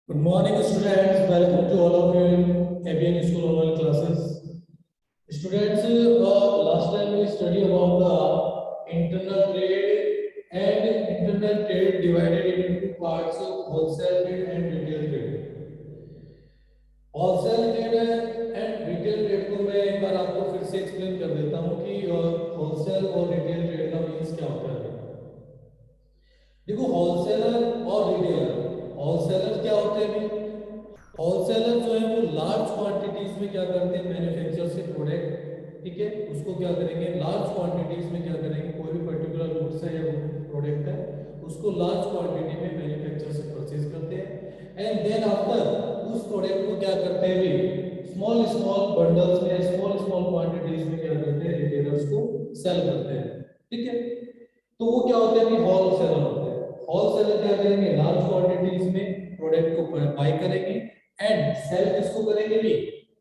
Good morning, students. Welcome to all of you in ABN School online classes. Students, last time we studied about the internal trade and internal trade divided into two parts of wholesale trade and retail trade. Wholesale trade and retail trade को मैं एक बार आपको फिर से explain कर देता हूँ कि होलसेल और रिटेल ट्रेड का मीन्स क्या होता है। देखो, होलसेलर और रिटेलर, होलसेलर क्या होते हैं? होलसेलर जो है वो लार्ज क्वांटिटीज में क्या करते हैं, मैन्युफैक्चर से प्रोडक्ट, ठीक है, उसको क्या करेंगे, लार्ज क्वांटिटीज में क्या करेंगे, कोई भी पर्टिकुलर गुड्स है या प्रोडक्ट है उसको लार्ज क्वांटिटी में मैन्युफैक्चर से परचेज करते हैं एंड देन आफ्टर उस प्रोडक्ट को क्या करते हैं भी स्मॉल स्मॉल बंडल्स में, स्मॉल स्मॉल क्वांटिटीज में क्या करते हैं, रिटेलर्स को सेल करते हैं, ठीक है। तो वो क्या होते हैं कि होलसेलर होते हैं। होलसेलर क्या करेंगे, लार्ज क्वांटिटीज में प्रोडक्ट को बाय करेंगे एंड सेल किसको करेंगे भी,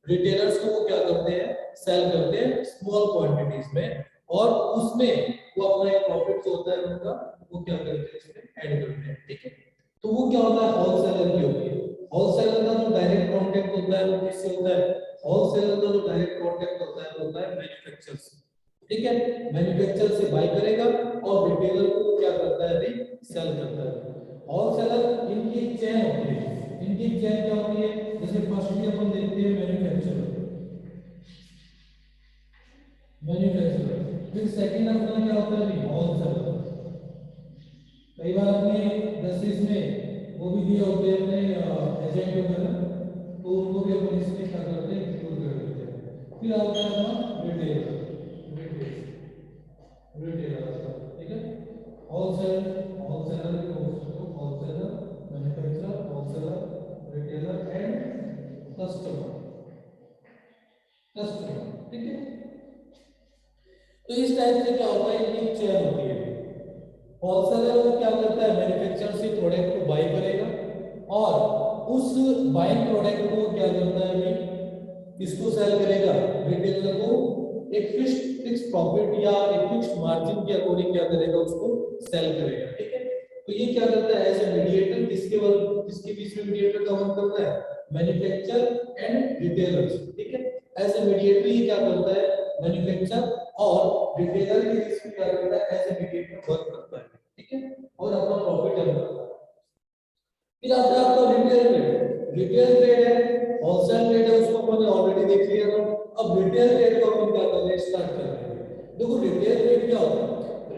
रिटेलर्स को वो क्या करते हैं, सेल करते हैं स्मॉल क्वांटिटीज में और उसमें वो अपना एक प्रॉफिट जो होता है उनका वो क्या करते हैं इसमें ऐड करते हैं, ठीक है। तो वो क्या होता है, होलसेलर की होती है। होलसेलर का जो डायरेक्ट कांटेक्ट होता है वो किससे होता है, होलसेलर का जो डायरेक्ट कांटेक्ट होता है वो होता है मैन्युफैक्चरर से, ठीक है। मैन्युफैक्चरर से बाय करेगा और रिटेलर को क्या करता है भी, सेल करता है। होलसेलर इनकी चेन होती है, इनकी चेन क्या होती है, जैसे फर्स्ट में अपन देखते हैं मैन्युफैक्चरर, मैन्युफैक्चरर, फिर सेकंड अपना क्या होता है, होलसेलर। कई बार अपने जैसे इसमें वो भी दिए होते हैं अपने एजेंट वगैरह, तो उनको भी अपन इसमें क्या करते हैं, इंक्लूड कर देते हैं। फिर आता है अपना रिटेलर, रिटेलर, ठीक है। होलसेल, होलसेलर भी हो सकते हो, wholesaler, manufacturer, wholesaler, retailer and customer, customer, ठीक है। तो इस टाइप से क्या होता है, इनकी चेन होती है। होलसेलर वो क्या करता है, मैन्युफैक्चरर से प्रोडक्ट को बाय करेगा और उस बाइंग प्रोडक्ट को क्या करता है भी, किसको सेल करेगा, रिटेलर को एक फिक्स प्रॉफिट या एक फिक्स मार्जिन के अकॉर्डिंग क्या करेगा, उसको सेल करेगा, ठीक है। तो ये क्या करता है, एज ए मीडिएटर, किसके बीच में मीडिएटर का वर्क करता है, मैन्युफैक्चरर एंड रिटेलर्स, ठीक है। एज ए मीडिएटर ये क्या करता है, मैन्युफैक्चरर और रिटेलर के बीच में क्या करता है, एज ए मीडिएटर वर्क करता है, ठीक है, और अपना प्रॉफिट अर्न करता है। फिर आता है आपका रिटेल ट्रेड। रिटेल ट्रेड है, होलसेल ट्रेड है, उसको अपन ऑलरेडी देख लिया था। अब रिटेल ट्रेड को अपन क्या करने स्टार्ट कर रहे हैं। देखो, रिटेल ट्रेड क्या होता है,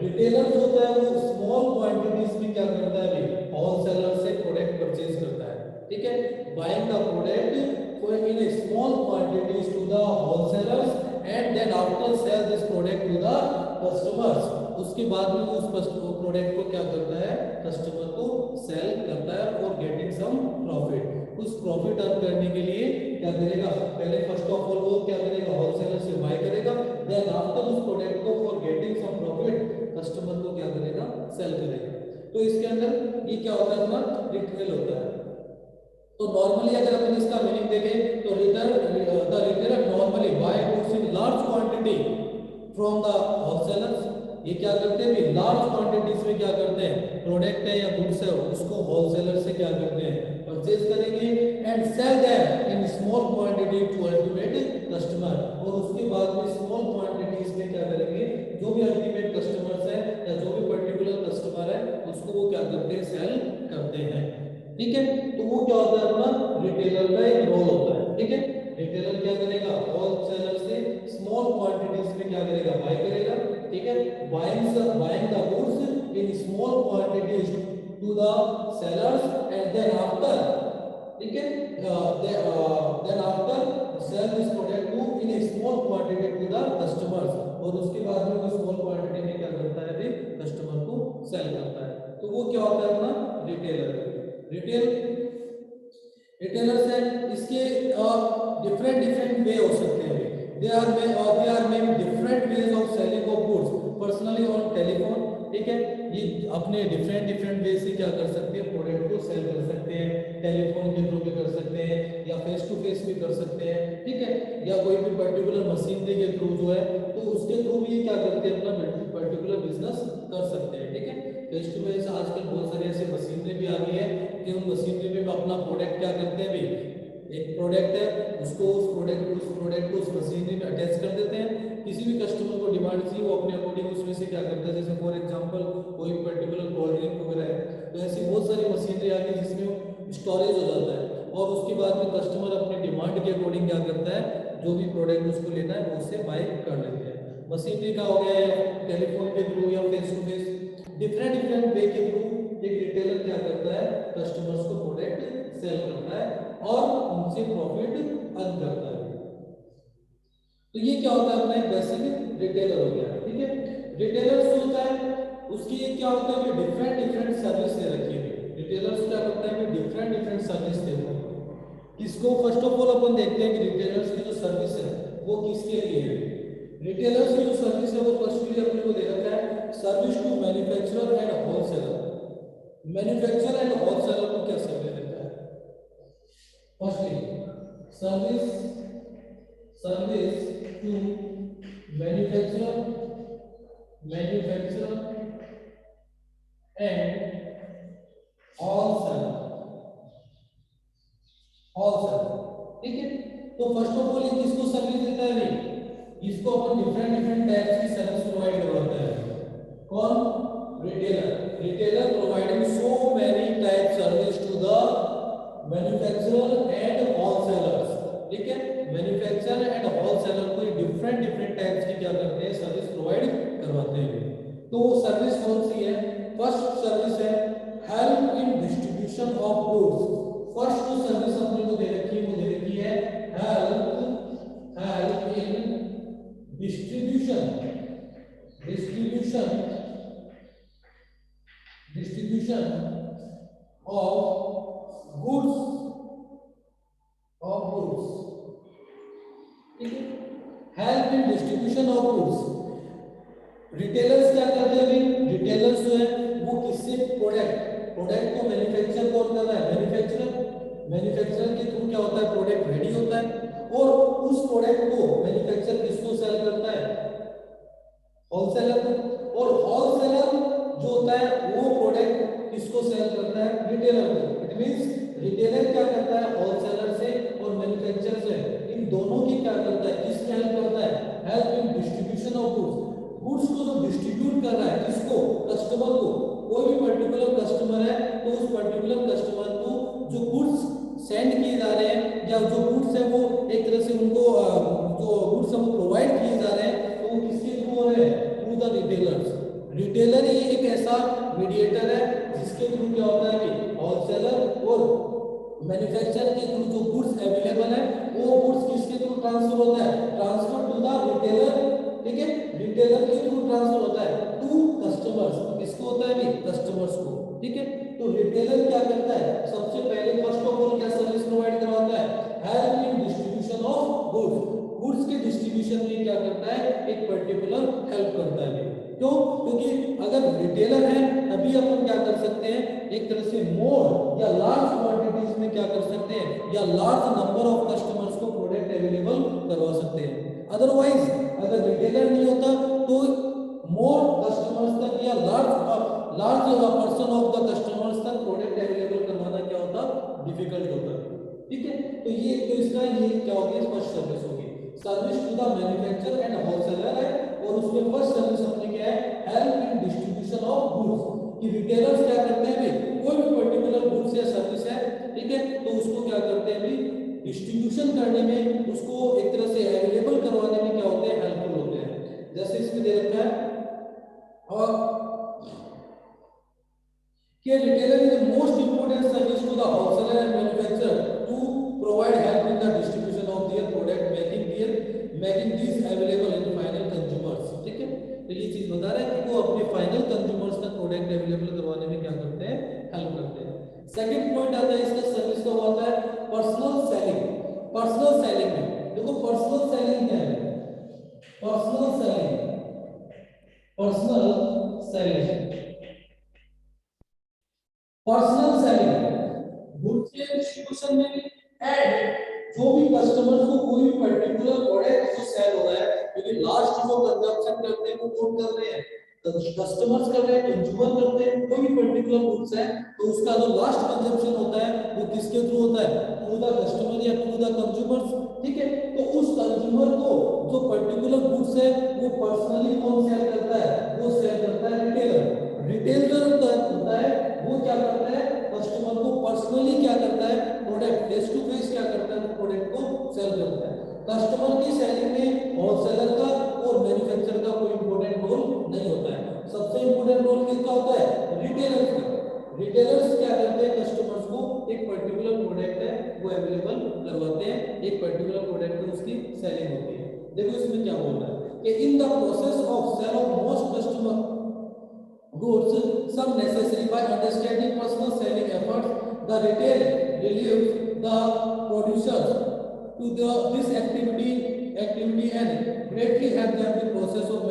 रिटेलर जो होता है वो स्मॉल क्वांटिटीज में क्या करता है भाई, होलसेलर से प्रोडक्ट परचेज करता है, ठीक है। Buying the product for in a small quantities to the wholesalers and then after sell this product to the customers, उसके बाद में उस प्रोडक्ट को क्या करता है, कस्टमर को सेल करता है और गेटिंग सम प्रॉफिट। उस प्रॉफिट अर्न करने के लिए क्या करेगा, पहले फर्स्ट ऑफ ऑल वो क्या करेगा, होलसेलर से बाय करेगा, देन आफ्टर उस प्रोडक्ट को for getting some profit customer को क्या करेगा, सेल करेगा। तो इसके अंदर ये क्या होता है, अपना रिटेल होता है। तो नॉर्मली अगर अपन इसका मीनिंग देखें तो the retailer normally buy goods in large quantity from the wholesalers. ये क्या करते हैं भी, लार्ज क्वांटिटीज में क्या करते हैं, प्रोडक्ट है या गुड्स है उसको होलसेलर से क्या करते हैं, परचेज करेंगे and sell them in small quantity to ultimate customer. और उसके बाद में स्मॉल क्वांटिटीज में क्या करेंगे, जो भी अल्टीमेट कस्टमर्स है या जो भी पर्टिकुलर कस्टमर है उसको वो क्या करते हैं, सेल करते हैं, ठीक है। तो वो क्या होता है, अपना रिटेलर का एक रोल होता है, ठीक है। रिटेलर क्या करेगा, होलसेलर से स्मॉल क्वांटिटीज में क्या करेगा, बाय करेगा, ठीक है। Buying the goods in small quantities to the sellers and then after, ठीक है, then after sell this product to in a small quantity to the customers. और उसके बाद में वो स्मॉल क्वांटिटी में क्या करता है, कस्टमर को सेल करता है। तो वो क्या होता है, अपना रिटेलर। रिटेल रिटेलर्स है, इसके डिफरेंट डिफरेंट वे हो सकते हैं। They are make different ways of selling of goods personally on telephone, ठीक है। ये अपने डिफरेंट डिफरेंट वे से क्या कर सकते हैं, प्रोडक्ट को सेल कर सकते हैं। टेलीफोन के थ्रू भी कर सकते हैं या फेस टू फेस भी कर सकते हैं, ठीक है, या कोई भी पर्टिकुलर मशीनरी के थ्रू जो है तो उसके थ्रू भी क्या करते हैं, अपना पर्टिकुलर बिजनेस कर सकते हैं, ठीक है। फेस टू फेस आजकल बहुत सारी ऐसी मशीनरी भी आ गई है देखते हैं उन मशीनरी में अपना प्रोडक्ट क्या करते हैं भाई, एक प्रोडक्ट है उसको उस प्रोडक्ट को उस मशीनरी में अटैच कर देते हैं। किसी भी कस्टमर को डिमांड चाहिए वो अपने अकॉर्डिंग उसमें से क्या करता है, जैसे फॉर एग्जांपल कोई पर्टिकुलर कोल्ड ड्रिंक वगैरह है तो ऐसी बहुत सारी मशीनरी आ गई जिसमें स्टोरेज हो जाता है और उसके बाद में कस्टमर अपनी डिमांड के अकॉर्डिंग क्या करता है, जो भी प्रोडक्ट उसको लेना है वो उससे बाय कर लेते हैं। मशीनरी का हो गया या टेलीफोन के थ्रू या face to face different different way के थ्रू एक रिटेलर क्या करता है, कस्टमर्स को प्रोडक्ट सेल करता है और उनसे प्रॉफिट अर्न करता है। तो ये क्या होता है, अपना एक बेसिक रिटेलर हो गया। ठीक है, रिटेलर्स जो होता है उसकी ये क्या होता है कि डिफरेंट डिफरेंट सर्विस दे रखी है। रिटेलर्स क्या करता है कि डिफरेंट डिफरेंट सर्विस देता है। किसको फर्स्ट ऑफ ऑल अपन देखते हैं कि रिटेलर्स की जो सर्विस है वो किसके लिए है। रिटेलर्स की जो सर्विस है वो फर्स्टली अपने को दे रखा है service to manufacturer and wholesaler. Manufacturer and wholesaler को क्या सर्विस देता है, firstly service to manufacturer and wholesaler. ठीक है, तो फर्स्ट ऑफ ऑल ये किसको सर्विस देता है भाई, इसको अपन डिफरेंट डिफरेंट टाइप्स की सर्विस प्रोवाइड करवाता है। कौन, retailer providing so many type service to the manufacturer and wholesalers. ठीक है, मैन्युफैक्चरर एंड होलसेलर को डिफरेंट डिफरेंट टाइप्स की क्या करते हैं, सर्विस प्रोवाइड करवाते हैं। तो वो सर्विस कौन सी है, फर्स्ट सर्विस है help in distribution of goods. First जो सर्विस अपने को दे रखी है वो दे रखी है help in distribution of goods. ठीक है, help in distribution of goods. Retailers क्या करते हैं भाई, रिटेलर्स जो है वो किससे प्रोडक्ट को मैन्युफैक्चर कौन कर रहा है, मैन्युफैक्चरर के थ्रू क्या होता है, प्रोडक्ट रेडी होता है और उस प्रोडक्ट को मैन्युफैक्चर किसको सेल करता है, होलसेलर को। और होलसेलर जो होता है वो प्रोडक्ट किसको सेल करता है, रिटेलर को। इट मींस रिटेलर क्या करता है, होलसेलर से और मैन्युफैक्चरर से इन दोनों की क्या करता है, किसकी हेल्प करता है, help in distribution of goods को जो डिस्ट्रीब्यूट कर रहा है किसको, कस्टमर को। कोई भी पर्टिकुलर कस्टमर है तो उस पर्टिकुलर कस्टमर को जो गुड्स सेंड किए जा रहे हैं या जो गुड्स है वो एक तरह से उनको जो गुड्स है वो प्रोवाइड किए जा रहे हैं तो वो किसके थ्रू हो रहे हैं, थ्रू द रिटेलर्स। रिटेलर ही एक ऐसा मीडिएटर है जिसके थ्रू क्या होता है कि होलसेलर और मैन्युफैक्चरर के थ्रू जो गुड्स अवेलेबल है वो गुड्स किसके थ्रू ट्रांसफर होता है, ट्रांसफर टू द रिटेलर। ठीक है, रिटेलर के थ्रू ट्रांसफर होता है टू कस्टमर्स। किसको होता है भी, कस्टमर्स को। ठीक है, तो रिटेलर क्या करता है, सबसे पहले फर्स्ट ऑफ ऑल क्या सर्विस प्रोवाइड करवाता है, help in distribution of goods के डिस्ट्रीब्यूशन में क्या करता है, एक पर्टिकुलर हेल्प करता है। क्यों, क्योंकि अगर रिटेलर है तभी अपन क्या कर सकते हैं, एक तरह से मोर या लार्ज क्वांटिटीज में क्या कर सकते हैं या लार्ज नंबर ऑफ कस्टमर्स को प्रोडक्ट अवेलेबल करवा सकते हैं। अदरवाइज अगर रिटेलर नहीं होता तो मोर कस्टमर्स तक या large person of the customers तक प्रोडक्ट अवेलेबल करवाना क्या होता, डिफिकल्ट होता। ठीक है, तो ये तो इसका ये क्या होगी, फर्स्ट सर्विस होगी, service to the manufacturer and wholesaler है। और उसमें फर्स्ट सर्विस अपनी क्या है, help in distribution of goods. कि रिटेलर्स क्या करते हैं भाई, कोई भी पर्टिकुलर गुड्स या सर्विस है, ठीक है, तो उसको क्या करते हैं भाई, डिस्ट्रीब्यूशन करने में, उसको एक तरह से अवेलेबल करवाने में क्या होते हैं, हेल्पफुल होते हैं। जैसे इसमें दे रखा है और कि retailer is the most important service to the wholesaler and manufacturer to provide help in the distribution of their product, making this available in final consumers. ठीक है, तो ये चीज बता रहा है कि वो अपने फाइनल कंज्यूमर्स तक प्रोडक्ट अवेलेबल करवाने में क्या करते हैं, हेल्प करते हैं। सेकंड पॉइंट आता है इसका सर्विस का, होता है पर्सनल सेलिंग। पर्सनल सेलिंग में देखो, पर्सनल सेलिंग क्या है, पर्सनल सेलिंग गुड्स के डिस्ट्रीब्यूशन में एंड जो भी कस्टमर को कोई पर्टिकुलर प्रोडक्ट जो सेल हो रहा है, क्योंकि लास्ट जो कंजम्पशन करते हैं वो कौन कर रहे हैं, कस्टमर्स कर रहे हैं, कंज्यूमर करते हैं, कोई भी पर्टिकुलर गुड्स है तो उसका जो लास्ट कंजम्पशन होता है वो किसके थ्रू होता है, थ्रू द कस्टमर या थ्रू द कंज्यूमर्स। ठीक है, तो उस कंज्यूमर को जो पर्टिकुलर गुड्स है वो पर्सनली कौन सेल करता है, वो सेल करता है रिटेलर। रिटेलर होता है वो क्या करता है, कस्टमर को पर्सनली क्या करता है, प्रोडक्ट फेस टू फेस क्या करता है, प्रोडक्ट को सेल करता है। कस्टमर की सेलिंग में होलसेलर का और मैन्युफैक्चरर का कोई इंपॉर्टेंट रोल नहीं होता है। सबसे इंपॉर्टेंट रोल किसका होता है, रिटेलर्स का। रिटेलर्स क्या करते हैं, कस्टमर्स को एक पर्टिकुलर प्रोडक्ट है वो अवेलेबल करवाते हैं, एक पर्टिकुलर प्रोडक्ट की उसकी सेलिंग होती है। देखो इसमें क्या बोल रहा है कि in the process of sale of most customer goods, some necessary by understanding personal selling efforts, the retail relieves the producers to this activity and greatly help them the process of the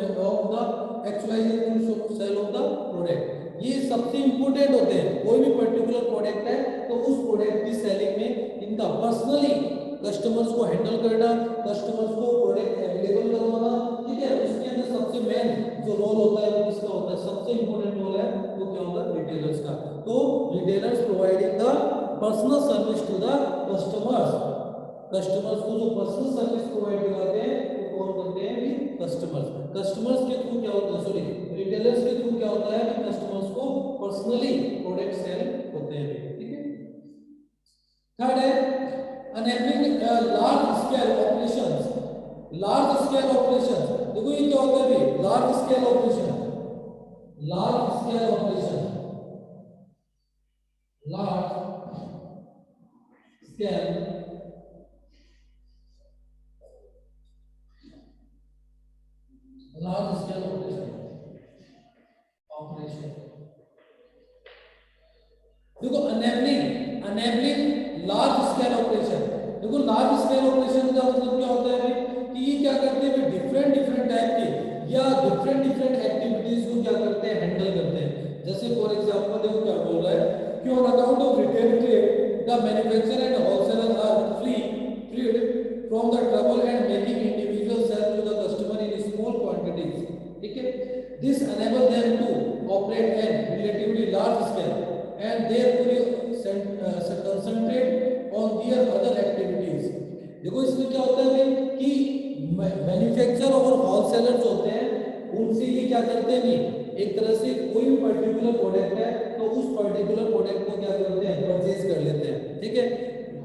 actualization of sale of the product. ये सबसे important होते हैं, कोई भी particular product है तो उस product की सेलिंग में इनका पर्सनली कस्टमर्स को हैंडल करना, कस्टमर्स को प्रोडक्ट अवेलेबल करवाना। ठीक है, उसके अंदर सबसे मेन जो रोल होता है वो किसका होता है, सबसे इंपॉर्टेंट रोल है वो क्या होता है, रिटेलर्स का। तो retailers providing the personal service to the customers. Customers को जो पर्सनल सर्विस प्रोवाइड कराते हैं वो कौन करते हैं, भी कस्टमर्स। कस्टमर्स के थ्रू क्या होता है, सॉरी रिटेलर्स के थ्रू क्या होता है कि कस्टमर्स को पर्सनली प्रोडक्ट सेल होते हैं। ठीक है, थर्ड है enabling large scale operations। Large scale operation, देखो ये क्या होता है भाई, large scale operation, large scale operation, large scale large scale operation, operation देखो अनेबलिंग लार्ज स्केल ऑपरेशन। देखो लार्ज स्केल ऑपरेशन का मतलब क्या होता है भाई कि ये क्या करते हैं, डिफरेंट डिफरेंट टाइप के या डिफरेंट डिफरेंट एक्टिविटीज को क्या करते हैं, हैंडल करते हैं। जैसे फॉर एग्जांपल देखो क्या बोल रहा है कि on account of retail trade the manufacturer and wholesaler are freed from the trouble and making individual sell to the customer in small quantities। ठीक है, this enable them to operate at relatively large scale and therefore concentrate on their other activities। देखो इसमें क्या होता है कि manufacturer और wholesalers होते हैं, उनसे ये क्या करते हैं भी, एक तरह से कोई भी पर्टिकुलर प्रोडक्ट है तो उस पर्टिकुलर प्रोडक्ट को क्या करते हैं, परचेज कर लेते हैं। ठीक है,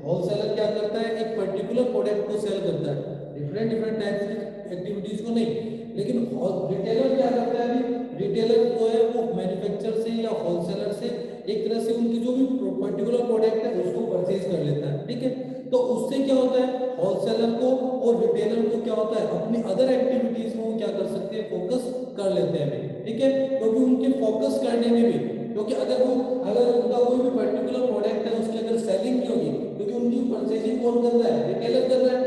होलसेलर क्या करता है, एक पर्टिकुलर प्रोडक्ट को सेल करता है, डिफरेंट डिफरेंट टाइप्स की एक्टिविटीज को नहीं। लेकिन रिटेलर क्या करता है, रिटेलर जो है वो मैन्युफैक्चरर से या होलसेलर से एक तरह से उनकी जो भी पर्टिकुलर प्रोडक्ट है उसको परचेज कर लेता है। ठीक है, तो उससे क्या होता है, होलसेलर को और रिटेलर को क्या होता है, अपनी अदर एक्टिविटीज में वो क्या कर सकते हैं, फोकस कर लेते हैं। ठीक है, क्योंकि उनके फोकस करने में भी, क्योंकि अगर उनका कोई भी पर्टिकुलर प्रोडक्ट है उसकी अगर सेलिंग नहीं होगी, क्योंकि उनकी परचेजिंग कौन कर रहा है, रिटेलर कर रहा है।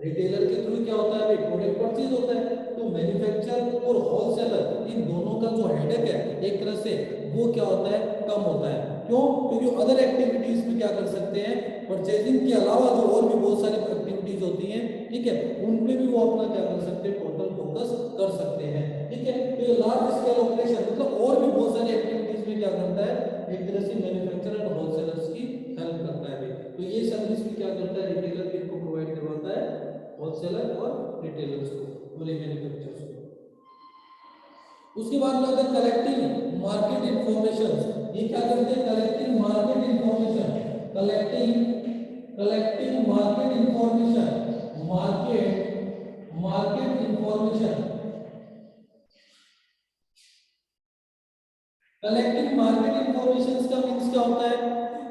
रिटेलर के थ्रू क्या होता है, प्रोडक्ट परचेज होता है। तो मैन्युफैक्चरर और होलसेलर इन दोनों का जो हेडेक है एक तरह से वो क्या होता है, कम होता है। क्यों, क्योंकि अदर एक्टिविटीज में क्या कर सकते हैं, परचेजिंग के अलावा जो और भी बहुत सारी एक्टिविटीज होती हैं, ठीक है, उन पे भी वो अपना क्या कर सकते हैं, टोटल फोकस कर सकते हैं। ठीक है, तो ये लार्ज स्केल ऑपरेशन मतलब और भी बहुत सारी एक्टिविटीज में क्या करता है, एक तरह से मैन्युफैक्चरर और होलसेलर्स की हेल्प करता है। तो ये सर्विस भी क्या करता है, रिटेलर भी इनको प्रोवाइड करवाता है, होलसेलर और रिटेलर्स को और मैन्युफैक्चरर्स को। उसके बाद में आता है कलेक्टिंग मार्केट इंफॉर्मेशन। ये क्या करते हैं, collecting market information, collecting market information, market information. Collecting market information का मीन्स क्या होता है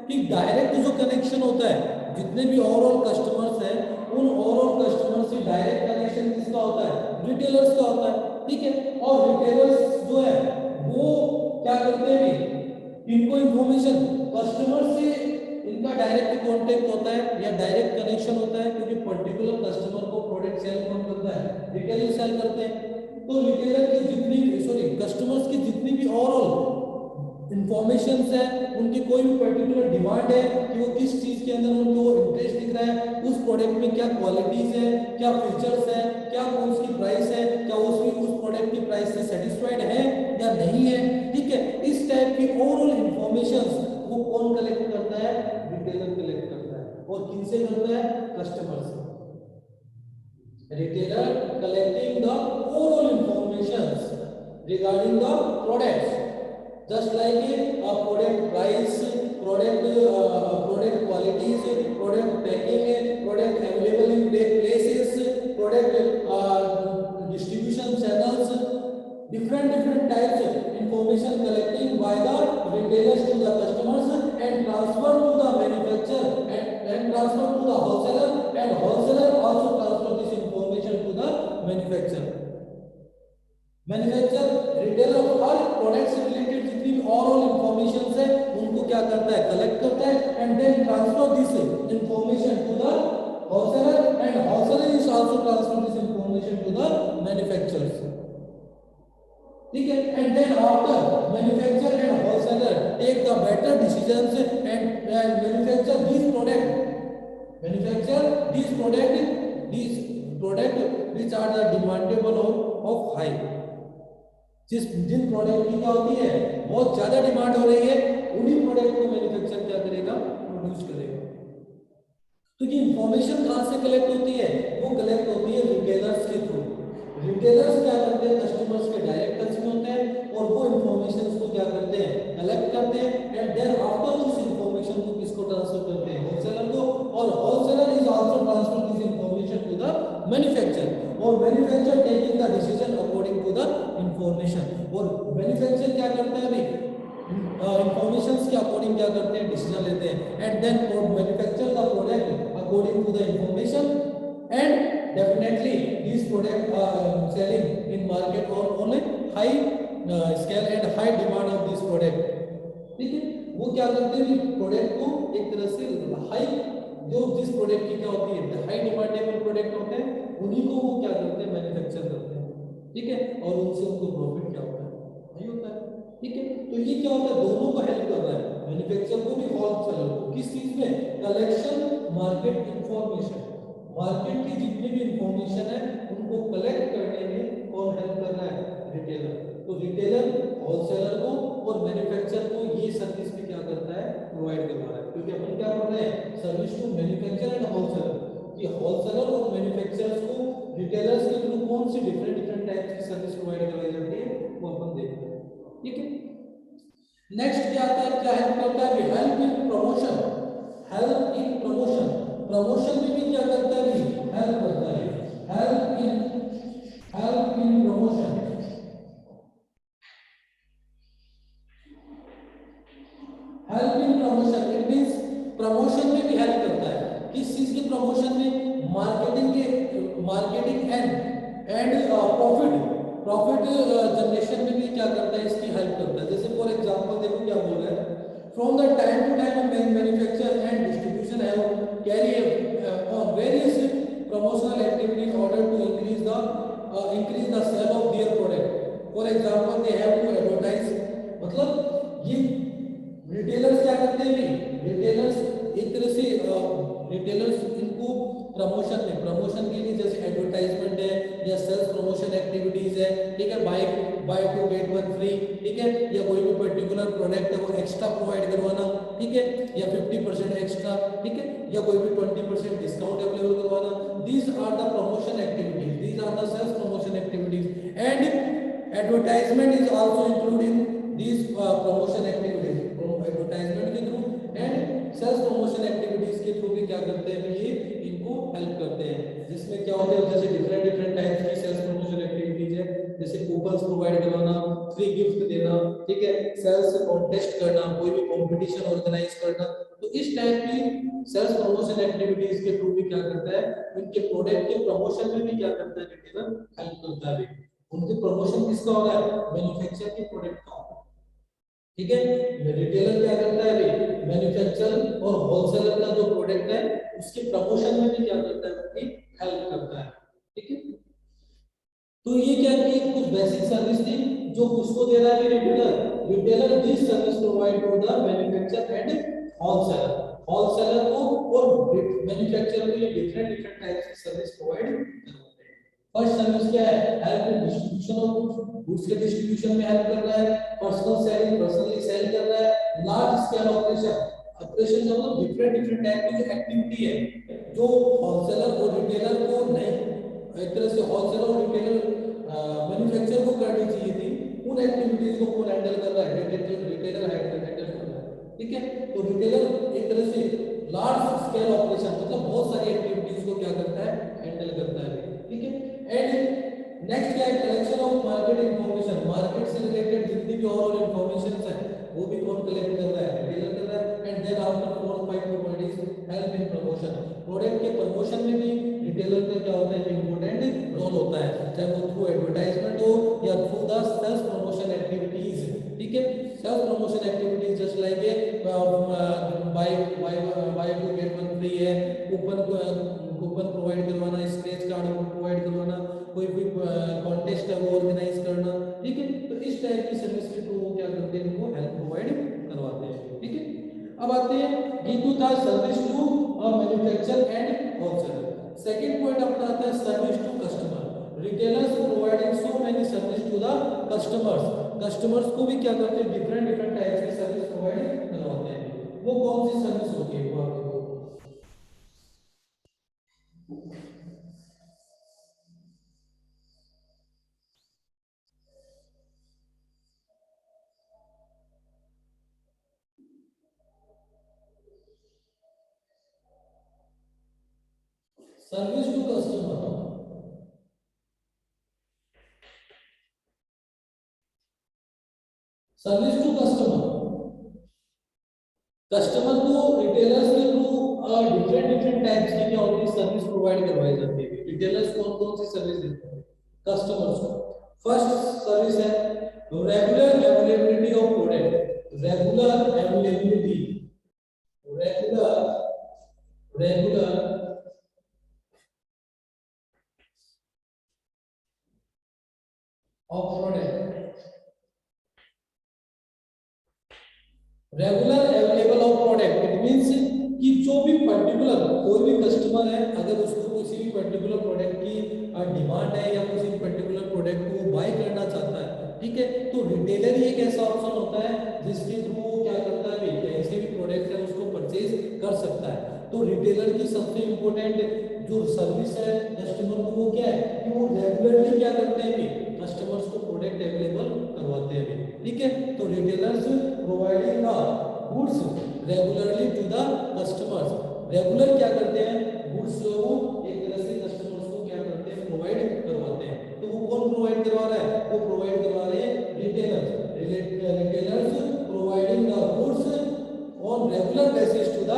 कि डायरेक्ट जो कनेक्शन होता है, जितने भी ओवरऑल कस्टमर्स हैं उन ओवरऑल कस्टमर से डायरेक्ट कनेक्शन किसका होता है, रिटेलर्स का होता है। ठीक है, और रिटेलर्स जो है वो क्या करते हैं, इनको इंफॉर्मेशन कस्टमर से इनका डायरेक्ट कांटेक्ट होता है या डायरेक्ट कनेक्शन होता है, क्योंकि पर्टिकुलर कस्टमर को प्रोडक्ट सेल कौन करता है, रिटेलर सेल करते हैं। तो रिटेलर की जितनी, सॉरी, कस्टमर्स की जितनी भी ओवरऑल इंफॉर्मेशन है, उनकी कोई भी पर्टिकुलर डिमांड है कि वो किस चीज के अंदर उनको इंटरेस्ट दिख रहा है, उस प्रोडक्ट में क्या क्वालिटीज है, क्या फीचर्स है, क्या उसकी प्राइस है, क्या उस प्रोडक्ट की प्राइस से सेटिस्फाइड है या नहीं है। ठीक है, इस टाइप की ओवरऑल इंफॉर्मेशन वो कौन कलेक्ट करता है? रिटेलर कलेक्ट करता है। और किनसे करता है? कस्टमर से। Retailer collecting the overall informations regarding the products, just like a product price, product qualities, product packing, product available in places, product distribution channels, different types of information collecting by the retailers to the customers and transfer to the manufacturer and transfer to the wholesaler, and wholesaler also transfer this information to the manufacturer. Retailer her product से related जितनी भी overall information है उनको क्या करता है? Collect करता है and then transfer this information to the wholesaler and wholesaler is also transfer this information to the manufacturers. ठीक है, and then after manufacturer and wholesaler take the better decisions and manufacture these product which are the demandable of high। जिन product की क्या होती है बहुत ज्यादा demand हो रही है, उन्हीं प्रोडक्ट को मैन्युफैक्चर क्या करेगा? प्रोड्यूस करेगा। तो ये इंफॉर्मेशन कहां से कलेक्ट होती है? वो कलेक्ट होती है रिटेलर्स के थ्रू। रिटेलर्स क्या करते हैं? कस्टमर्स के डायरेक्ट टच में होते हैं और वो इंफॉर्मेशन को क्या करते हैं? कलेक्ट करते हैं एंड देन आफ्टर उस इंफॉर्मेशन को किसको ट्रांसफर करते हैं? होलसेलर को, और wholesaler is also transfer this information to the manufacturer, और manufacturer taking the decision according to the information. और मैन्युफैक्चरर क्या करता है? अभी इंफॉर्मेशंस के अकॉर्डिंग क्या करते हैं? डिसीजन लेते हैं and then manufacture the product according to the information, and definitely these products are selling in market or on a high scale and high demand of this product। ठीक है, वो क्या करते हैं? प्रोडक्ट को एक तरह से हाई, जो जिस प्रोडक्ट की क्या होती है हाई डिमांडेबल प्रोडक्ट होते हैं, उन्हीं को वो क्या करते हैं? मैन्युफैक्चर करते हैं। ठीक है, और उनसे उनको प्रॉफिट क्या होता है? नहीं होता है। ठीक है, तो ये क्या होता है? दोनों को हेल्प कर रहा है, मैन्युफैक्चर को भी होलसेलर को। किस चीज में? Collection market information. मार्केट की जितनी भी इंफॉर्मेशन है उनको कलेक्ट करने में कौन हेल्प कर रहा है? रिटेलर। तो रिटेलर होलसेलर को और मैन्युफैक्चरर को ये सर्विस भी क्या करता है? प्रोवाइड करवा रहा है। क्योंकि अपन क्या कर रहे हैं? Service to manufacturer and wholesaler. ये होलसेलर और मैन्युफैक्चरर्स को रिटेलर्स के थ्रू कौन सी डिफरेंट टाइप्स की सर्विस प्रोवाइड कराई जाती है वो अपन देखते हैं। ठीक है, नेक्स्ट क्या आता है? क्या हेल्प करता है? Help in promotion. Help in promotion, promotion में भी क्या करता है? हेल्प करता है। Help in promotion, help in promotion it means promotion में भी हेल्प करता है। किस चीज के प्रमोशन में? मार्केटिंग एंड प्रॉफिट जनरेशन में भी क्या करता है? इसकी हेल्प करता है। जैसे फॉर एग्जांपल देखो क्या बोल रहा है, from the time to time manufacture and distribution have carry on various promotional activities in order to increase the sale of their product। For example, they have to advertise। मतलब ये retailers क्या करते हैं? रिटेलर्स एक तरह से retailers इनको promotion के लिए जैसे एडवर्टाइजमेंट है या सेल्स प्रमोशन एक्टिविटीज है। ठीक है, buy two get one free. ठीक है, या कोई भी पर्टिकुलर प्रोडक्ट है वो एक्स्ट्रा प्रोवाइड करवाना। ठीक है, या 50% एक्स्ट्रा। ठीक है, या कोई भी 20% डिस्काउंट अवेलेबल करवाना। These are the promotion activities, these are the sales promotion activities and advertisement is also include in these promotion activities. Advertisement के through and sales promotion activities के थ्रू भी क्या करते हैं? ये इनको हेल्प करते हैं। जिसमें क्या होता है? जैसे डिफरेंट टाइप्स की सेल्स प्रमोशन एक्टिविटीज है, जैसे कूपन्स प्रोवाइड करवाना, फ्री गिफ्ट देना। ठीक है, सेल्स कॉन्टेस्ट करना, कोई भी कंपटीशन ऑर्गेनाइज करना। तो इस टाइप की सेल्स प्रमोशन एक्टिविटीज के थ्रू भी क्या करता है? उनके प्रोडक्ट के प्रमोशन में भी क्या करता है? रिटेलर हेल्प करता है। उनके प्रमोशन किसका हो रहा है? मैन्युफैक्चर के प्रोडक्ट का। ठीक है, रिटेलर क्या करता है? मैन्युफैक्चरर और होलसेलर का जो प्रोडक्ट है उसके प्रमोशन में भी क्या करता है? उनकी हेल्प करता है। ठीक है, तो ये क्या कि कुछ बेसिक सर्विस थी जो किसको दे रहा है? Retailer retailer this service provide to the manufacturer and wholesaler. Wholesaler को और मैन्युफैक्चरर को ये डिफरेंट डिफरेंट टाइप्स की सर्विस प्रोवाइड करते हैं। फर्स्ट सर्विस क्या है? Help in distribution of goods, goods के डिस्ट्रीब्यूशन में हेल्प कर रहा है। पर्सनल सेलिंग, पर्सनली सेल कर रहा है। लार्ज स्केल ऑपरेशन, ऑपरेशन मतलब डिफरेंट डिफरेंट टाइप की जो एक्टिविटी है जो होलसेलर और रिटेलर को नहीं, एक तरह से होलसेलर और रिटेलर मैन्युफैक्चरर को करनी चाहिए थी, उन एक्टिविटीज को कौन हैंडल कर रहा है? रिटेलर हैंडल कर रहा है। ठीक है, तो रिटेलर एक तरह से लार्ज स्केल ऑपरेशन मतलब बहुत सारी एक्टिविटीज को क्या करता है? हैंडल करता है। ठीक है, एंड नेक्स्ट क्या है? Collection of market information, market से रिलेटेड जितनी भी और इंफॉर्मेशन है वो भी कौन कलेक्ट कर रहा है? रिटेलर कर रहा है। And then after 4-5 help in promotion, product के प्रमोशन में भी रिटेलर का क्या होता है? इंपॉर्टेंट रोल होता है, चाहे वो थ्रू एडवर्टाइजमेंट हो या through the sales promotion activities. ठीक है, sales promotion activities just like buy two get one free है, कूपन प्रोवाइड करवाना, स्क्रैच कार्ड प्रोवाइड करवाना, कोई भी कॉन्टेस्ट है वो ऑर्गेनाइज करना। ठीक है, तो इस टाइप की सर्विस के थ्रू वो क्या करते हैं? इनको हेल्प प्रोवाइड करवाते हैं। ठीक है, अब आते हैं give the service to manufacture and wholesaler. Second point अपना आता है service to customer. Retailers providing so many service to the customers, customers को भी क्या करते हैं? डिफरेंट डिफरेंट टाइप्स की सर्विस प्रोवाइड करवाते हैं। वो कौन सी सर्विस होती है? वो आप देखो, service to customer, service to customer, customer को रिटेलर्स के थ्रू डिफरेंट डिफरेंट टाइप्स की क्या होती है? सर्विस प्रोवाइड करवाई जाती है। रिटेलर्स कौन कौन सी सर्विस देते हैं कस्टमर्स को? फर्स्ट सर्विस है regular availability of product, regular availability, regular regular of product, regular available of product. It means कि जो भी पर्टिकुलर कोई भी कस्टमर है, अगर उसको किसी भी पर्टिकुलर प्रोडक्ट की डिमांड है या किसी भी पर्टिकुलर प्रोडक्ट को वो बाय करना चाहता है, ठीक है, तो रिटेलर ही एक ऐसा ऑप्शन होता है जिसके थ्रू वो क्या करता है? कहीं से भी प्रोडक्ट है उसको परचेज कर सकता है। तो रिटेलर की सबसे इंपॉर्टेंट जो सर्विस है कस्टमर को वो क्या है? कि वो रेगुलरली क्या करते हैं? कस्टमर्स को प्रोडक्ट अवेलेबल करवाते हैं। ठीक है, तो retailers providing the goods regularly to the customers, regular क्या करते हैं? गुड्स वो एक तरह से कस्टमर्स को क्या करते हैं? प्रोवाइड करवाते हैं। तो वो कौन प्रोवाइड करवा रहा है? वो प्रोवाइड करवा रहे हैं retailers. Retailers providing the goods on regular basis to the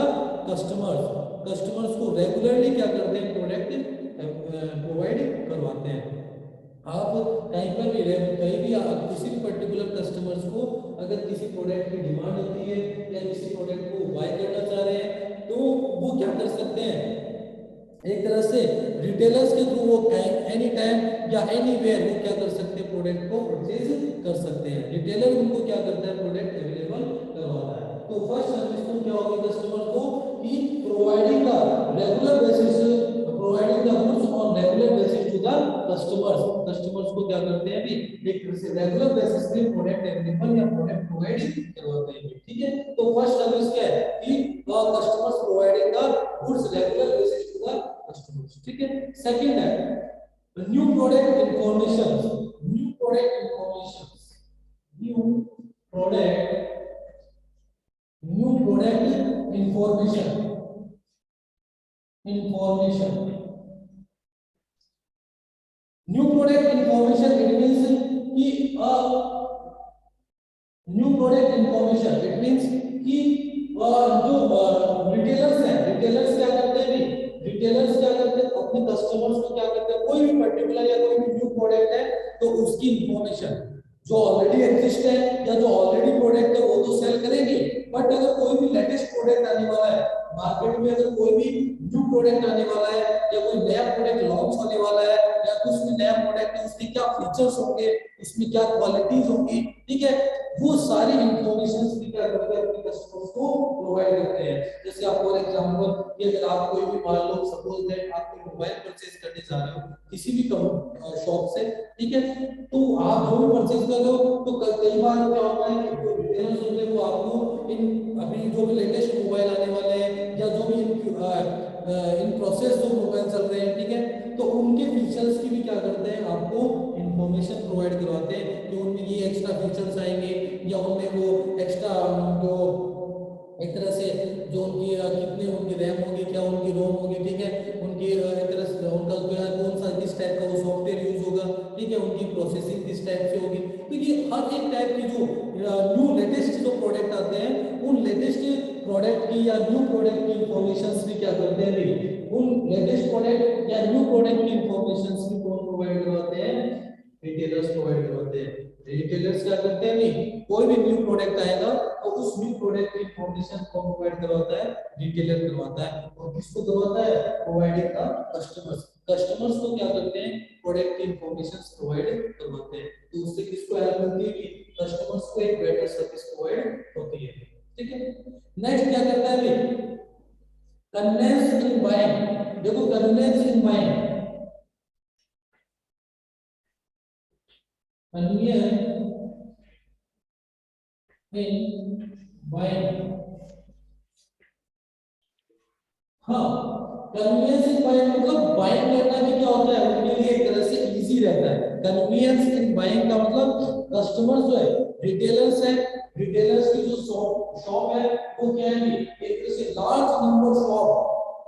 customers, customers को रेगुलरली क्या करते हैं? प्रोडक्ट प्रोवाइड करवाते हैं। आप कहीं पर भी कहीं भी आप किसी भी पर्टिकुलर कस्टमर्स को अगर किसी प्रोडक्ट की डिमांड होती है या किसी प्रोडक्ट को बाय करना चाह रहे हैं तो वो क्या कर सकते हैं? एक तरह से रिटेलर्स के थ्रू वो एनी टाइम या एनी वेयर वो क्या कर सकते हैं? प्रोडक्ट को परचेज कर सकते हैं। रिटेलर उनको क्या करता है? प्रोडक्ट अवेलेबल करवाता है। तो फर्स्ट सर्विस तो क्या होगी कस्टमर को? कि providing the regular basis, providing the goods on regular basis to the customers, customers को क्या करते हैं? अभी एक तरह से रेगुलर बेसिस पे प्रोडक्ट अवेलेबल या प्रोडक्ट प्रोवाइड करवाते हैं। ठीक है, तो फर्स्ट सर्विस क्या है? कि customers providing the goods regular basis to the customers. ठीक है, सेकंड है new product information, new product information, new product, new product information, information, new product information. It means कि new product information it means कि जो retailers हैं, retailers क्या करते हैं? रिटेलर्स क्या करते हैं? अपने कस्टमर्स को क्या करते हैं? कोई भी पर्टिकुलर या कोई भी न्यू प्रोडक्ट है तो उसकी इंफॉर्मेशन जो ऑलरेडी एग्जिस्ट है या जो ऑलरेडी प्रोडक्ट है वो तो सेल करेंगे, बट अगर कोई भी लेटेस्ट प्रोडक्ट आने वाला है मार्केट में, अगर कोई भी न्यू प्रोडक्ट आने वाला है या कोई नया प्रोडक्ट लॉन्च होने वाला है या उसमें नया प्रोडक्ट है उसके क्या फीचर्स होंगे, उसमें क्या क्वालिटीज होंगी, ठीक है, वो सारी इंफॉर्मेशन भी क्या करते हैं अपने कस्टमर्स को प्रोवाइड करते हैं। जैसे आप फॉर एग्जांपल कि अगर आप कोई भी मान लो सपोज दैट आप कोई मोबाइल परचेज करने जा रहे हो किसी भी शॉप से, ठीक है, तो आप जो भी परचेज कर रहे हो तो कई बार क्या होता है कि जो रिटेलर्स होते हैं वो आपको इन अभी जो भी लेटेस्ट मोबाइल आने वाले हैं या जो भी इन प्रोसेस जो मोबाइल चल रहे हैं, ठीक है, तो उनके फीचर्स की भी क्या करते हैं आपको इंफॉर्मेशन प्रोवाइड करवाते हैं कि उनमें ये एक्स्ट्रा फीचर्स आएंगे या उनमें वो एक्स्ट्रा जो एक तरह से जो उनकी कितने उनकी रैम होगी, क्या उनकी रोम होगी, ठीक है, उनकी एक तरह से उनका जो है कौन सा किस टाइप का वो सॉफ्टवेयर यूज होगा, ठीक है, उनकी प्रोसेसिंग किस टाइप से होगी। तो ये हर एक टाइप की जो न्यू लेटेस्ट जो प्रोडक्ट आते हैं उन लेटेस्ट प्रोडक्ट की या न्यू प्रोडक्ट की इंफॉर्मेशन भी क्या करते हैं भी, उन लेटेस्ट प्रोडक्ट या न्यू प्रोडक्ट की इंफॉर्मेशन भी कौन प्रोवाइड करवाते हैं, रिटेलर्स प्रोवाइड करवाते हैं। रिटेलर्स क्या करते हैं भी, कोई भी न्यू प्रोडक्ट आएगा तो उस न्यू प्रोडक्ट की इंफॉर्मेशन कौन प्रोवाइड करवाता है, रिटेलर करवाता है। और किसको करवाता है, प्रोवाइडिंग द कस्टमर्स, कस्टमर्स को क्या करते हैं प्रोडक्ट की इंफॉर्मेशन प्रोवाइड करवाते हैं। तो उससे किसको हेल्प मिलती है कि कस्टमर्स को एक बेटर सर्विस प्रोवाइड होती है, ठीक है। नेक्स्ट क्या करता है भी, कन्वेंस इन बाइंग। देखो convenience in buying, convenience in buying, हाँ, कन्वीनियंस इन बाइंग मतलब बाइंग करना भी क्या होता है उनके लिए एक तरह से इजी रहता है। कन्वीनियंस इन बाइंग का मतलब कस्टमर जो है रिटेलर्स है, रिटेलर्स की जो शॉप शॉप है वो क्या है एक तरह से लार्ज नंबर शॉप,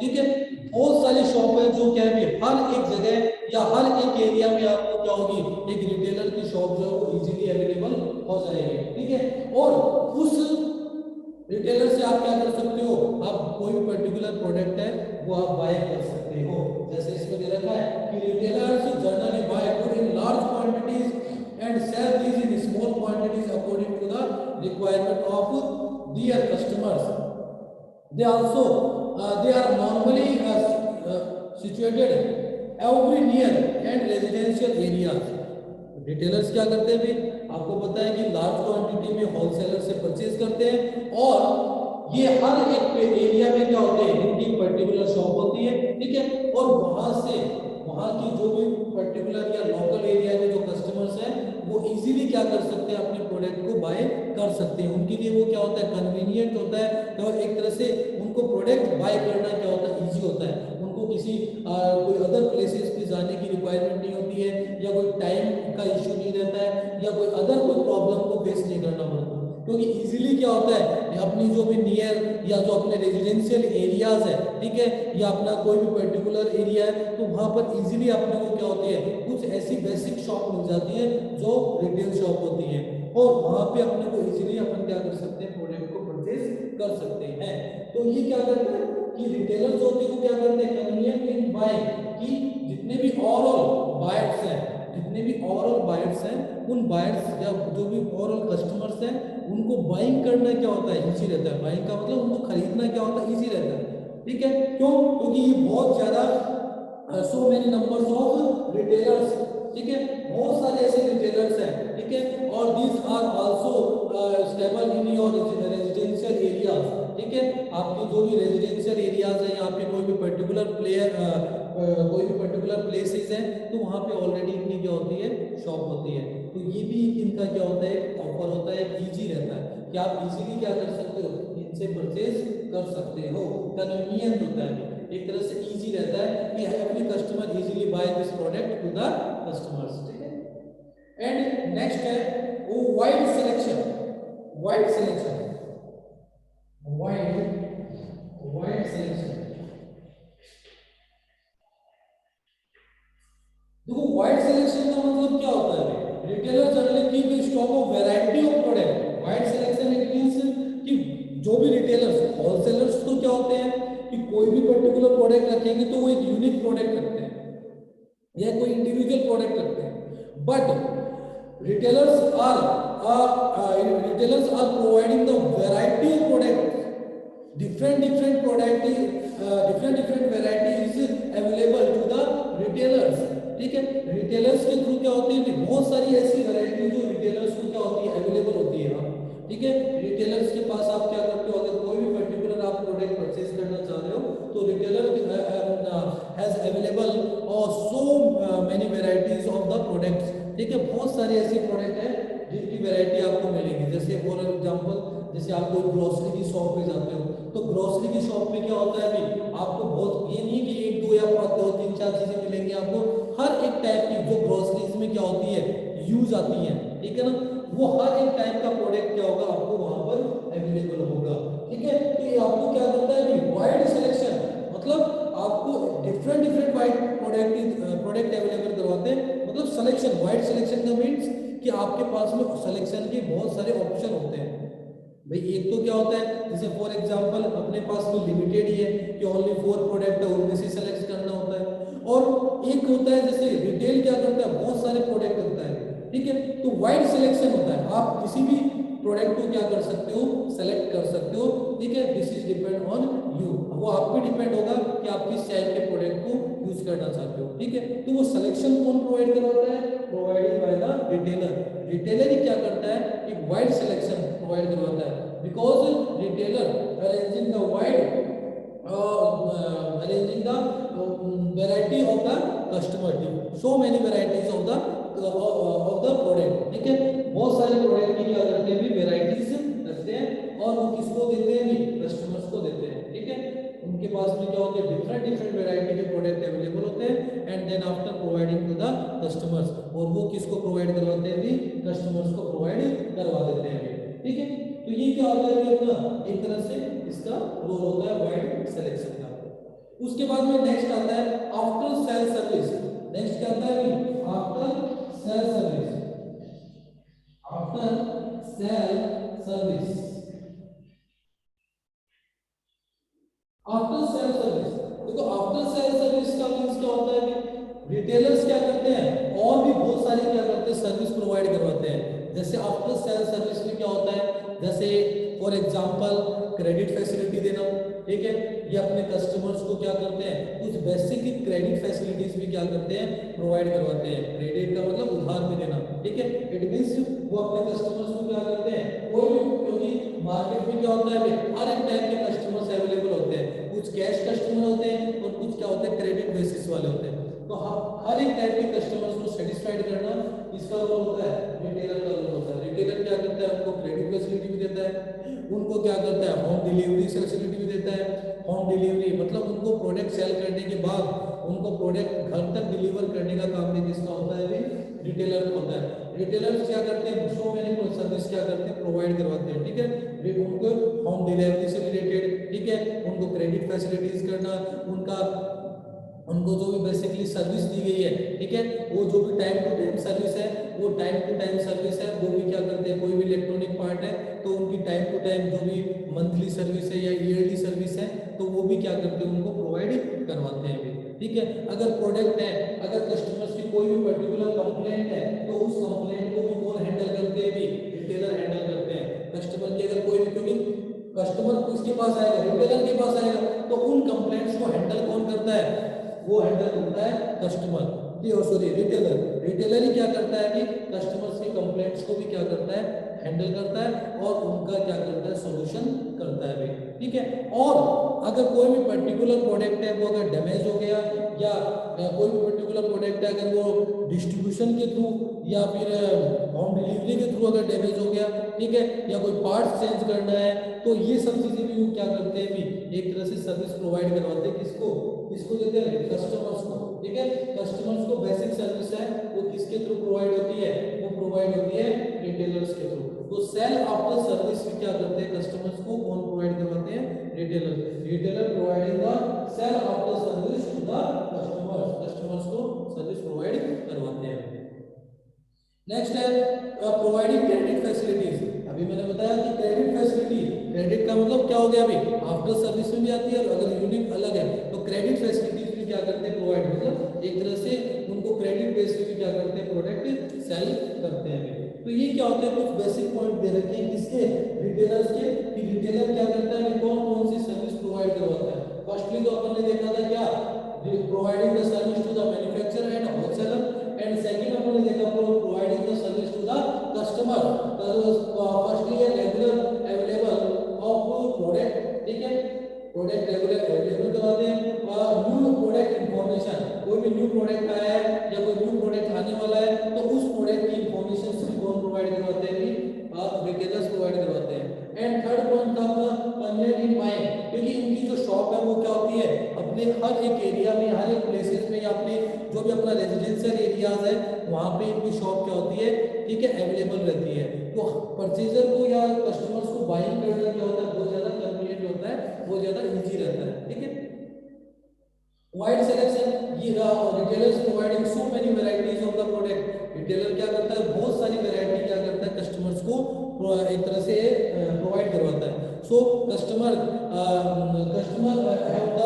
ठीक है, बहुत सारी शॉप है जो क्या है हर एक जगह या हर एक एरिया में आपको क्या होगी एक रिटेलर की शॉप जो है वो इजीली अवेलेबल हो जाएगी, ठीक है। और उस रिटेलर से आप क्या कर सकते हो, आप कोई भी पर्टिकुलर प्रोडक्ट है वो आप बाय कर सकते हो। जैसे इसमें दे रखा है कि retailers generally buy good in large quantities and sell these in small quantities according to the requirement of their customers. They also they are normally situated every near and residential areas. Retailers क्या करते हैं भाई, आपको पता है कि large quantity में wholesaler से परचेज करते हैं और ये हर एक एरिया में क्या होते हैं इनकी पर्टिकुलर शॉप होती है, ठीक है, और वहां से वहां की जो भी पर्टिकुलर या लोकल एरिया में जो कस्टमर्स हैं वो इजीली क्या कर सकते हैं अपने प्रोडक्ट को बाय कर सकते हैं। उनके लिए वो क्या होता है कन्वीनियंट होता है और एक तरह से उनको प्रोडक्ट बाय करना क्या होता है इजी होता है। उनको किसी कोई अदर प्लेसेस पे जाने की रिक्वायरमेंट नहीं होती है या कोई टाइम का इश्यू नहीं रहता है या कोई अदर कोई प्रॉब्लम को फेस नहीं करना पड़ता, क्योंकि इजीली क्या होता है अपनी जो भी नियर या जो अपने रेजिडेंशियल एरियाज है, ठीक है, या अपना कोई भी पर्टिकुलर एरिया है तो वहां पर इजीली अपने को क्या होती है कुछ ऐसी बेसिक शॉप मिल जाती है जो रिटेल शॉप होती है और वहां पे अपने को इजीली अपन क्या कर सकते हैं प्रोडक्ट को परचेज कर सकते हैं। तो ये क्या करते हैं कि रिटेलर्स होते हैं वो क्या करते हैं कन्वीनियंट इन बाइंग कि जितने भी ओवरऑल बायर्स हैं, जितने भी ओवरऑल बायर्स हैं उन बायर्स या जो भी ओवरऑल कस्टमर्स हैं उनको बाइंग करना क्या होता है इजी रहता है। बाइंग का मतलब उनको खरीदना क्या होता है इजी रहता है, ठीक है, क्यों, क्योंकि ये बहुत ज्यादा so many numbers of retailers, ठीक है, बहुत सारे ऐसे रिटेलर्स हैं, ठीक है, और these are also stable in your residential areas, ठीक है, आपके जो भी रेजिडेंशियल एरियाज हैं यहाँ पे कोई भी पर्टिकुलर कोई भी पर्टिकुलर प्लेसेस हैं तो वहाँ पे ऑलरेडी इनकी क्या होती है शॉप होती है। तो ये भी इनका क्या होता है ऑफर होता है इजी रहता है कि आप इजीली क्या कर सकते हो इनसे परचेज कर सकते हो। कन्वीनियंट होता है एक तरह से इजी रहता है कि every customer easily buy this product to the customers, ठीक है। एंड नेक्स्ट है वो wide selection, wide selection, wide wide selection. देखो वाइड सिलेक्शन का मतलब क्या होता है, retailer generally keep the stock of variety of product. Wide selection it means कि जो भी रिटेलर्स होलसेलर्स तो क्या होते हैं कि कोई भी पर्टिकुलर प्रोडक्ट रखेंगे तो वो एक यूनिक प्रोडक्ट रखते हैं या कोई इंडिविजुअल प्रोडक्ट रखते हैं, but retailers are providing the variety of product, different variety is available to the retailers, ठीक है। रिटेलर्स के थ्रू क्या होती है कि बहुत सारी ऐसी वैरायटी जो रिटेलर्स को क्या होती है अवेलेबल होती है, ठीक है। रिटेलर्स के पास आप क्या करते हो, अगर कोई भी पर्टिकुलर आप प्रोडक्ट परचेज करना चाह रहे हो तो रिटेलर हैज अवेलेबल और so many varieties of the products, ठीक है। बहुत सारे ऐसे प्रोडक्ट है जिनकी वैरायटी आपको मिलेगी। जैसे फॉर एग्जांपल जैसे आप कोई ग्रोसरी की शॉप पे जाते हो तो ग्रोसरी की शॉप में क्या होता है कि आपको बहुत ये नहीं कि एक दो या दो तीन चार चीजें मिलेंगी, आपको हर एक टाइप की जो ग्रोसरीज में क्या होती है यूज आती है, ठीक है ना, वो हर एक टाइप का प्रोडक्ट क्या होगा आपको वहां पर अवेलेबल होगा, ठीक है। तो ये आपको क्या करता है कि वाइड सिलेक्शन, मतलब आपको different different wide product available करवाते हैं। मतलब सिलेक्शन, वाइड सिलेक्शन का मीन्स कि आपके पास में सिलेक्शन के बहुत सारे ऑप्शन होते हैं भाई। एक तो क्या होता है जैसे फॉर एग्जांपल अपने पास तो लिमिटेड ही है कि ओनली 4 प्रोडक्ट है उनमें से सेलेक्ट करना होता है, और एक होता है जैसे रिटेल क्या करता है बहुत सारे प्रोडक्ट होता है, ठीक है। तो वाइड सिलेक्शन होता है, आप किसी भी प्रोडक्ट को क्या कर सकते हो सेलेक्ट कर सकते हो, ठीक है। This is depend on you, वो आप पे डिपेंड होगा कि आप किस टाइप के प्रोडक्ट को यूज करना चाहते हो, ठीक है। तो वो सिलेक्शन कौन प्रोवाइड करवाता है, provided by the retailer. Retailer ही क्या करता है एक वाइड सिलेक्शन प्रोवाइड करवाता है, because retailer arranging the wide arranging the variety of the customer, so many varieties of the product, ठीक है। बहुत सारे प्रोडक्ट की क्या करते हैं भी वेराइटीज रखते हैं और वो किसको देते हैं भी कस्टमर्स को देते हैं, ठीक है। उनके पास में क्या होते हैं डिफरेंट डिफरेंट वेराइटी के प्रोडक्ट अवेलेबल होते हैं and then after providing to the customers, और वो किसको प्रोवाइड करवाते हैं भी कस्टमर्स को प्रोवाइड करवा देते हैं, ठीक है। तो ये क्या होता है अपना एक तरह से इसका रोल होता है वाइड सिलेक्शन का। उसके बाद में नेक्स्ट आता है आफ्टर सेल सर्विस। नेक्स्ट क्या आता है after sale service, after sale service, after sale service. देखो आफ्टर सेल सर्विस का मींस क्या होता है कि रिटेलर्स क्या करते हैं और भी बहुत सारी क्या करते हैं सर्विस प्रोवाइड करवाते हैं। जैसे आफ्टर सेल सर्विस में क्या होता है जैसे फॉर एग्जांपल क्रेडिट फैसिलिटी देना, ठीक है। ये अपने कस्टमर्स को क्या करते हैं कुछ बेसिक क्रेडिट फैसिलिटीज भी क्या करते हैं प्रोवाइड करवाते हैं। क्रेडिट का मतलब उधार में देना, ठीक है। इट मींस वो अपने कस्टमर्स को क्या करते हैं कोई भी, क्योंकि मार्केट में क्या होता है हर एक टाइप के कस्टमर्स अवेलेबल होते हैं, कुछ कैश कस्टमर होते हैं और कुछ क्या होते हैं क्रेडिट बेसिस वाले होते हैं। तो हर एक टाइप के कस्टमर्स को सेटिस्फाइड करना इसका रोल होता है, रिटेलर का रोल होता है। रिटेलर क्या करता है उनको क्रेडिट फैसिलिटी भी देता है, उनको क्या करता है होम डिलीवरी फैसिलिटी भी देता है। होम डिलीवरी मतलब उनको प्रोडक्ट सेल करने के बाद उनको प्रोडक्ट घर तक डिलीवर करने का काम भी किसका होता है भी रिटेलर का होता है। रिटेलर्स क्या करते हैं सो मेनी सर्विस क्या करते हैं प्रोवाइड करवाते हैं, ठीक है। उनको होम डिलीवरी से रिलेटेड, ठीक है, उनको क्रेडिट फैसिलिटीज करना, उनको जो भी बेसिकली सर्विस दी गई है, ठीक है, वो जो भी टाइम टू टाइम सर्विस है वो टाइम टू टाइम सर्विस है, वो भी क्या करते हैं कोई भी इलेक्ट्रॉनिक पार्ट है तो उनकी टाइम टू टाइम जो भी मंथली सर्विस है या ईयरली सर्विस है तो वो भी क्या करते हैं उनको प्रोवाइड करवाते हैं भी, ठीक है। अगर प्रोडक्ट है, अगर कस्टमर्स की कोई भी पर्टिकुलर कंप्लेंट है तो उस कंप्लेंट को भी कौन हैंडल करते हैं भी रिटेलर हैंडल करते हैं। कस्टमर की अगर कोई भी, क्योंकि कस्टमर किसके पास आएगा रिटेलर के पास आएगा, तो उन कंप्लेंट्स को हैंडल कौन करता है वो हैंडल करता है कस्टमर, सॉरी रिटेलर। रिटेलर ही क्या करता है कि कस्टमर्स की कंप्लेंट्स को भी क्या करता है हैंडल करता है और उनका क्या करता है सॉल्यूशन करता है भाई, ठीक है। और अगर कोई भी पर्टिकुलर प्रोडक्ट है वो अगर डैमेज हो गया या कोई भी पर्टिकुलर प्रोडक्ट है अगर वो डिस्ट्रीब्यूशन के थ्रू या फिर होम डिलीवरी के थ्रू अगर डैमेज हो गया, ठीक है, या कोई पार्ट्स चेंज करना है तो ये सब चीजें भी वो क्या करते हैं भी एक तरह से सर्विस प्रोवाइड करवाते हैं किसको किसको देते हैं कस्टमर्स को, ठीक है। कस्टमर्स को बेसिक सर्विस है वो किसके थ्रू प्रोवाइड होती है वो प्रोवाइड होती है रिटेलर्स के थ्रू। तो सेल आफ्टर सर्विस भी क्या करते हैं कस्टमर्स को कौन प्रोवाइड करवाते हैं retailer. Retailer providing the sale after service to the customers, customers को सर्विस प्रोवाइड करवाते हैं। नेक्स्ट है प्रोवाइडिंग क्रेडिट फैसिलिटीज। अभी मैंने बताया कि क्रेडिट फैसिलिटी, क्रेडिट का मतलब क्या हो गया अभी आफ्टर सर्विस में भी आती है और अगर यूनिट अलग है तो क्रेडिट फैसिलिटीज भी क्या करते हैं प्रोवाइड, मतलब एक तरह से उनको क्रेडिट बेस पे भी क्या करते हैं प्रोडक्ट सेल करते हैं। तो ये क्या होते हैं कुछ बेसिक पॉइंट दे रखे हैं किसके रिटेलर्स के कि रिटेलर क्या करता है कौन कौन सी सर्विस प्रोवाइड करवाता है। फर्स्टली तो अपन ने देखा था क्या providing the service to the manufacturer and wholesaler, and second अपन ने देखा providing the service to the customer. Firstly है regular available of product, ठीक है, प्रोडक्ट रेगुलर अवेलेबल करवाते हैं, और न्यू प्रोडक्ट इंफॉर्मेशन, कोई भी न्यू प्रोडक्ट आया है या कोई न्यू प्रोडक्ट आने वाला है तो उस प्रोडक्ट की इंफॉर्मेशन भी कौन प्रोवाइड करवाते हैं, रिटेलर्स प्रोवाइड करवाते हैं। एंड थर्ड पॉइंट था अपना कन्वीनियंट इन बाइंग, क्योंकि इनकी जो शॉप है वो क्या होती है अपने हर एक एरिया में, हर एक प्लेसेस में, या अपने जो भी अपना रेजिडेंशियल एरियाज है वहाँ पे इनकी शॉप क्या होती है, ठीक है, अवेलेबल रहती है। तो परचेजर को या कस्टमर्स को बाइंग करना क्या होता है, बहुत ज्यादा कन्वीनियंट होता है, बहुत ज्यादा इजी रहता है, ठीक है। वाइड सिलेक्शन, ये retailers providing so many varieties of the product, retailer क्या करता है बहुत सारी वैरायटी क्या करता है कस्टमर्स को एक तरह से प्रोवाइड करवाता है। So customer have the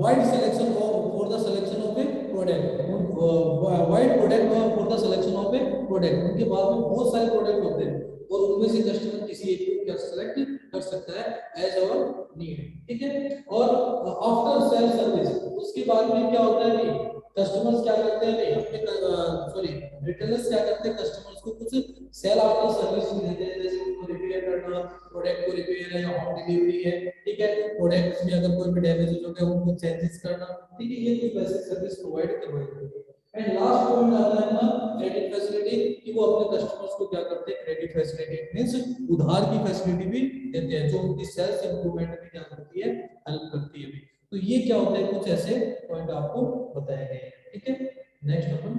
wide selection for the selection of A product, wide product for the selection of A product, उनके पास में बहुत सारे प्रोडक्ट होते हैं और उनमें से कस्टमर किसी एक को क्या सेलेक्ट कर सकता है एज अवर नीड, ठीक है। और आफ्टर सेल सर्विस, उसके बाद में क्या होता है नहीं, कस्टमर्स क्या करते हैं नहीं अपने सॉरी रिटेलर्स क्या करते हैं कस्टमर्स को कुछ सेल आफ्टर सर्विस देते हैं, जैसे उनको रिपेयर करना, प्रोडक्ट को रिपेयर है या होम डिलीवरी है, ठीक है, प्रोडक्ट्स में अगर कोई भी डैमेज हो गया उनको चेंजेस करना, ठीक है, ये कुछ बेसिक सर्विस प्रोवाइड करवाई। एंड लास्ट पॉइंट आता है ना क्रेडिट फैसिलिटी, कि वो अपने कस्टमर्स को क्या करते हैं, क्रेडिट फैसिलिटी मींस उधार की फैसिलिटी भी देते हैं, जो उनकी सेल्स इंप्रूवमेंट में क्या करती है, हेल्प करती है भी। तो ये क्या होता है, कुछ ऐसे पॉइंट आपको बताए गए हैं, ठीक है। नेक्स्ट अपन